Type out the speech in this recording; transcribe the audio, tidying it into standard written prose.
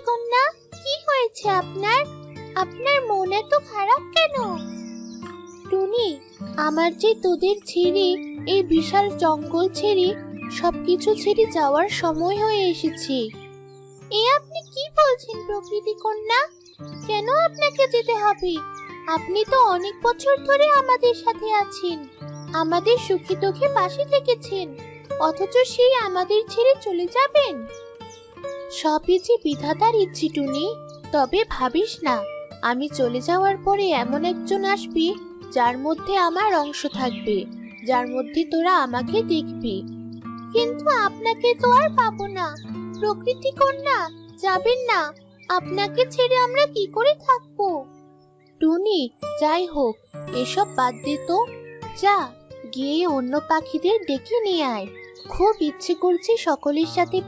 কন্যা, কি হয়েছে আপনার? আপনার মন এত খারাপ কেন? টুনি, আমার যে তোদের ছেড়ে, এই বিশাল জঙ্গল ছেড়ে, সবকিছু ছেড়ে যাওয়ার সময় হয়ে এসেছে। এ আপনি কি বলছেন প্রকৃতি কন্যা? কেন আপনাকে যেতে হবে? আপনি তো অনেক বছর ধরে আমাদের সাথে আছেন, আমাদের সুখে দুঃখে পাশে থেকেছেন, অথচ সেই আমাদের ছেড়ে চলে যাবেন? সবই যে বিধাতার ইচ্ছে টুনি। তবে ভাবিস না, আমি চলে যাওয়ার পরে এমন একজন আসবে যার মধ্যে আমার অংশ থাকবে, যার মধ্যে তোরা আমাকে দেখবি। কিন্তু আপনাকে তো আর পাবো না প্রকৃতি কন্যা, যাবেন না। আপনাকে ছেড়ে আমরা কি করে থাকবো? টুনি, যাই হোক, এসব বাদ দে তো। যা, গিয়ে অন্য পাখিদের ডেকে নিয়ে আয়। খুব ইচ্ছে করছে সকলের সাথে